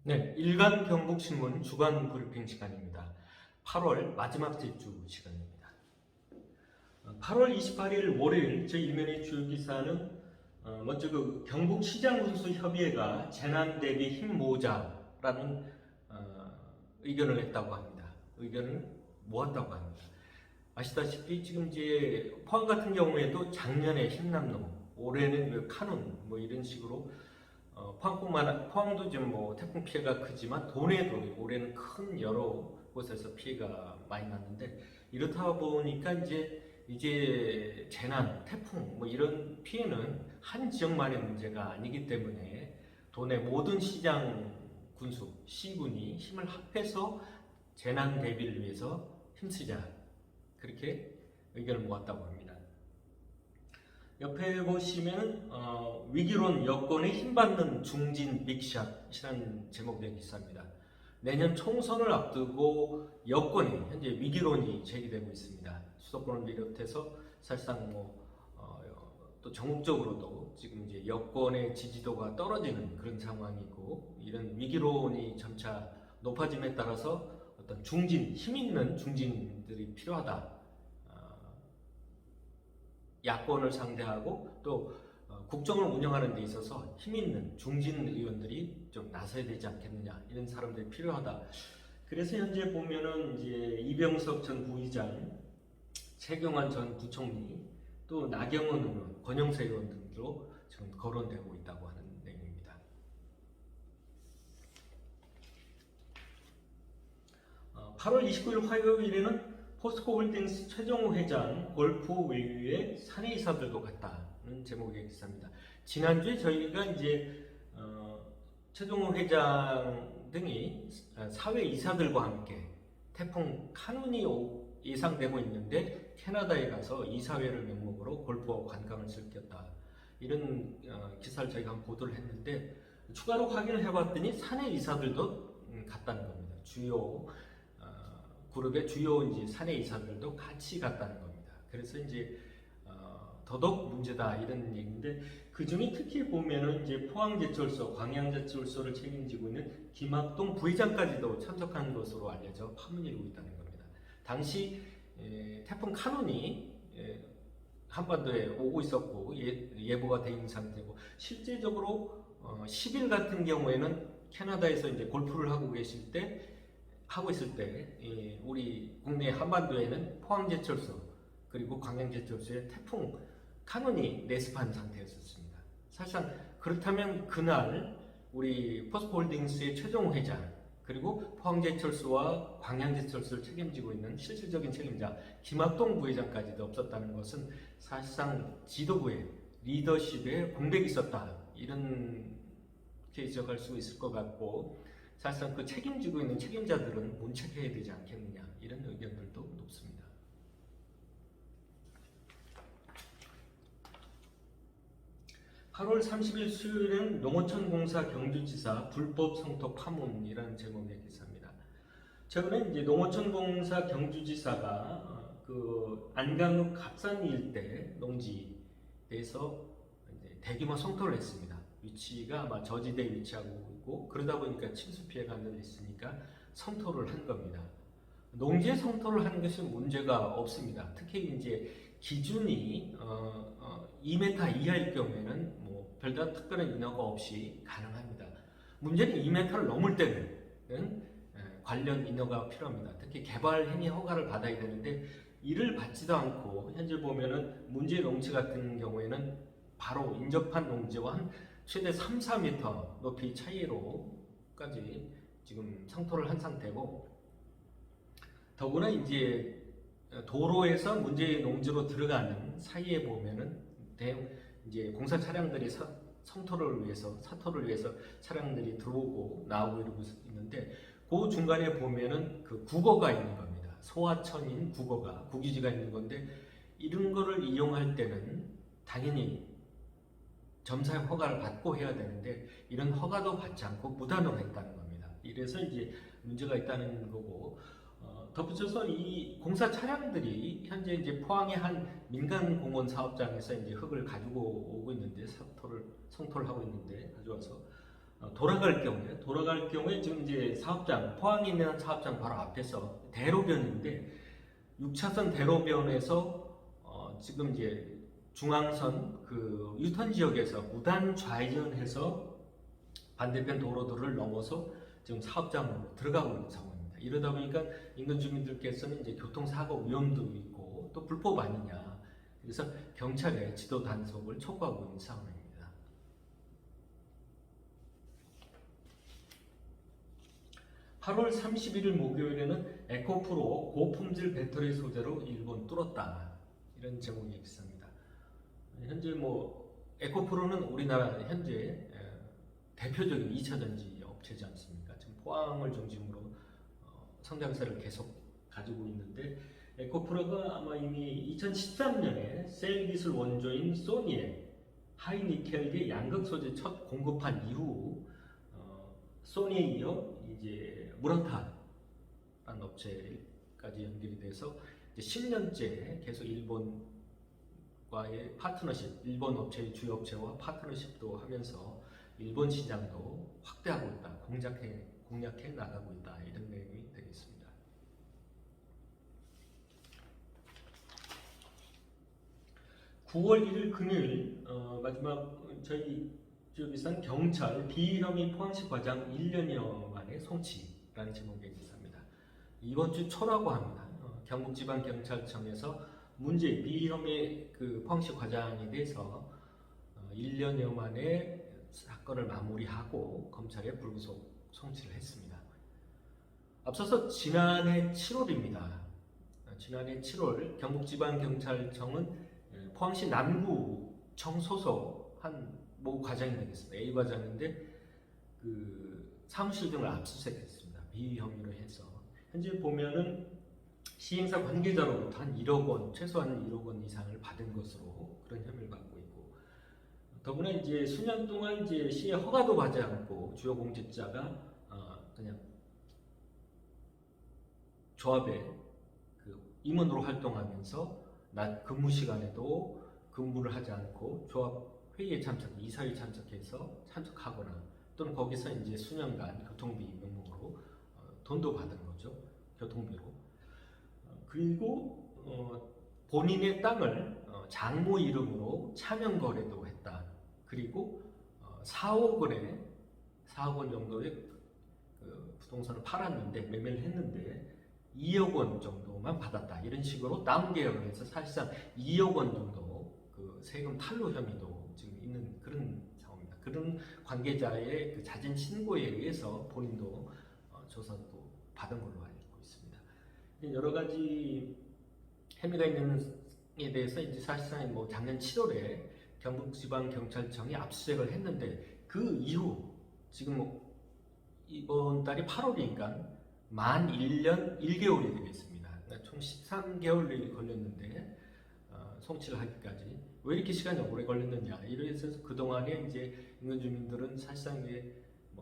네, 일간 경북신문 주간 브리핑 시간입니다. 8월 마지막 주 시간입니다. 8월 28일 월요일 저희 일면의 주요 기사는 먼저 그 경북시장군수협의회가 재난 대비 힘 모으자라는 의견을 냈다고 합니다. 의견을 모았다고 합니다. 아시다시피 지금 이제 포항 같은 경우에도 작년에 힘남로, 올해는 그 카눈 뭐 이런 식으로 포항도 지금 뭐 태풍 피해가 크지만 도내도 올해는 큰 여러 곳에서 피해가 많이 났는데, 이렇다 보니까 이제 재난, 태풍 뭐 이런 피해는 한 지역만의 문제가 아니기 때문에 도내 모든 시장 군수, 시군이 힘을 합해서 재난 대비를 위해서 힘쓰자, 그렇게 의견을 모았다고 합니다. 옆에 보시면 위기론 여권에 힘받는 중진 빅샷이라는 제목의 기사입니다. 내년 총선을 앞두고 여권이 현재 위기론이 제기되고 있습니다. 수도권을 비롯해서 사실상 또 전국적으로도 지금 이제 여권의 지지도가 떨어지는 그런 상황이고, 이런 위기론이 점차 높아짐에 따라서 어떤 중진, 힘 있는 중진들이 필요하다. 야권을 상대하고 또 국정을 운영하는 데 있어서 힘 있는 중진 의원들이 좀 나서야 되지 않겠느냐, 이런 사람들이 필요하다. 그래서 현재 보면은 이제 이병석 전 부의장, 최경환 전 부총리, 또 나경원 의원, 권영세 의원 등으로 지금 거론되고 있다고 하는 내용입니다. 8월 29일 화요일에는 포스코홀딩스 최종호 회장 골프 외유에 사내이사들도 갔다는 제목의 기사입니다. 지난주에 저희가 이제 최종호 회장 등이 사회이사들과 함께 태풍 카눈이 예상되고 있는데 캐나다에 가서 이사회를 명목으로 골프와 관광을 즐겼다, 이런 기사를 저희가 한번 보도를 했는데, 추가로 확인을 해봤더니 사내이사들도 갔다는 겁니다. 주요 그룹의 주요 이제 사내 이사들도 같이 갔다는 겁니다. 그래서 이제 더더욱 문제다, 이런 얘기인데, 그 중에 특히 보면은 이제 포항제철소, 광양제철소를 책임지고 있는 김학동 부회장까지도 참석한 것으로 알려져 파문이 일고 있다는 겁니다. 당시 태풍 카눈이 한반도에 오고 있었고 예보가 돼 있는 상태고, 실제적으로 10일 같은 경우에는 캐나다에서 이제 골프를 하고 있을 때 우리 국내 한반도에는 포항제철소 그리고 광양제철소의 태풍 카눈이 내습한 상태였었습니다. 사실상 그렇다면 그날 우리 포스코홀딩스의 최종호 회장, 그리고 포항제철소와 광양제철소를 책임지고 있는 실질적인 책임자 김학동 부회장까지도 없었다는 것은 사실상 지도부의 리더십에 공백이 있었다, 이렇게 지적할 수 있을 것 같고, 사실상 그 책임지고 있는 책임자들은 문책해야 되지 않겠느냐, 이런 의견들도 높습니다. (8월 30일) 수요일은 농어촌공사 경주지사 불법 성토 파문이라는 제목의 기사입니다. 최근에 이제 농어촌공사 경주지사가 그 안강읍 갑산 일대 농지에서 대규모 성토를 했습니다. 위치가 아마 저지대에 위치하고 있고, 그러다 보니까 침수 피해가 있으니까 성토를 한 겁니다. 농지에 성토를 하는 것이 문제가 없습니다. 특히 이제 기준이 2m 이하일 경우에는 뭐 별다른 특별한 인허가 없이 가능합니다. 문제는 2m를 넘을 때는 관련 인허가 필요합니다. 특히 개발 행위 허가를 받아야 되는데, 이를 받지도 않고 현재 보면은 문제 농지 같은 경우에는 바로 인접한 농지와 한 최대 3, 4m 높이 차이로까지 지금 성토를 한 상태고, 더구나 이제 도로에서 문제의 농지로 들어가는 사이에 보면은 이제 공사 차량들이 사토를 위해서 차량들이 들어오고 나오고 이러고 있는데, 그 중간에 보면은 그 국어가 있는 겁니다. 소하천인 국유지가 있는 건데, 이런 거를 이용할 때는 당연히 점사 허가를 받고 해야 되는데, 이런 허가도 받지 않고 무단으로했다는 겁니다. 이래서 이제 문제가 있다는 거고, 덧붙여서 이 공사 차량들이 현재 이제 포항의 한 민간 공원 사업장에서 이제 흙을 가지고 오고 있는데, 성토를 하고 있는데 가져와서 돌아갈 경우에 지금 이제 사업장, 포항에 있는 사업장 바로 앞에서 대로변인데 6차선 대로변에서 지금 이제 중앙선 그 유턴 지역에서 무단 좌회전해서 반대편 도로들을 넘어서 지금 사업장으로 들어가고 있는 상황입니다. 이러다 보니까 인근 주민들께서는 이제 교통사고 위험도 있고 또 불법 아니냐. 그래서 경찰에 지도 단속을 촉구하고 있는 상황입니다. 8월 31일 목요일에는 에코프로 고품질 배터리 소재로 일본 뚫었다. 이런 제목이 있습니다. 현재 에코프로는 우리나라 현재 대표적인 2차전지 업체지 않습니까? 지금 포항을 중심으로 성장세를 계속 가지고 있는데 에코프로가 아마 이미 2013년에 셀 기술 원조인 소니의 하이니켈계 양극 소재 첫 공급한 이후 소니에 이어 이제 무라타라는 업체까지 연결이 돼서 이제 10년째 계속 일본과의 파트너십, 일본 업체의 주요 업체와 파트너십도 하면서 일본 시장도 확대하고 있다, 공략해 나가고 있다, 이런 내용이 되겠습니다. (9월 1일) 금요일 마지막 저희 지역에선 경찰 비혐의 포항시 과장 1년여 만에 송치라는 제목의 기사입니다. 이번 주 초라고 합니다. 경북지방경찰청에서 문제 비혐의 그 포항시 과장에 대해서 1년여 만에 사건을 마무리하고 검찰에 불구속 송치를 했습니다. 앞서서 지난해 7월입니다. 지난해 7월 경북지방경찰청은 포항시 남구청 소속 한 모 과장이 되겠습니다. A 과장인데 그 사무실 등을 압수수색했습니다. 비위 혐의로 해서 현재 보면은 시행사 관계자로부터 한 1억 원, 최소한 1억 원 이상을 받은 것으로 그런 혐의를 받고 있고, 더구나 이제 수년 동안 이제 시에 허가도 받지 않고 주요 공직자가 그냥 조합에 그 임원으로 활동하면서 낮 근무 시간에도 근무를 하지 않고 조합 회의에 이사회에 참석하거나 또는 거기서 이제 수년간 교통비 명목으로 돈도 받은 거죠. 교통비로. 그리고 본인의 땅을 장모 이름으로 차명 거래도 했다. 그리고 4억 원 정도의 그 부동산을 팔았는데, 매매를 했는데 2억 원 정도만 받았다. 이런 식으로 다운 계약을 해서 사실상 2억 원 정도 그 세금 탈루 혐의도 지금 있는 그런 상황입니다. 그런 관계자의 그 자진 신고에 의해서 본인도 조사도 받은 걸로 알고 있습니다. 여러 가지 혐의가 있는 에 대해서 이제 사실상 작년 7월에 경북지방경찰청이 압수수색을 했는데 그 이후 지금 이번 달이 8월이니까 만 1년 1개월이 되겠습니다. 그러니까 총 13개월이 걸렸는데 송치를 하기까지 왜 이렇게 시간이 오래 걸렸느냐, 이래서 그동안에 이제 인근 주민들은 사실상 이게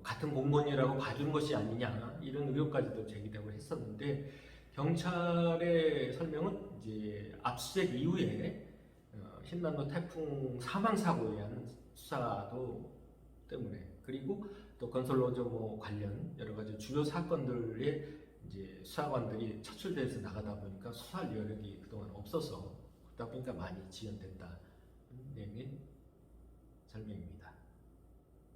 같은 공무원이라고 봐주는 것이 아니냐, 이런 의혹까지도 제기되고 했었는데, 경찰의 설명은 이제 압수수색 이후에 신남도 태풍 사망 사고에 의한 수사도 때문에, 그리고 또 건설노조 관련 여러 가지 주요 사건들의 이제 수사관들이 차출돼서 나가다 보니까 수사할 여력이 그동안 없어서, 그러다 보니까 많이 지연됐다. 내용의 설명입니다.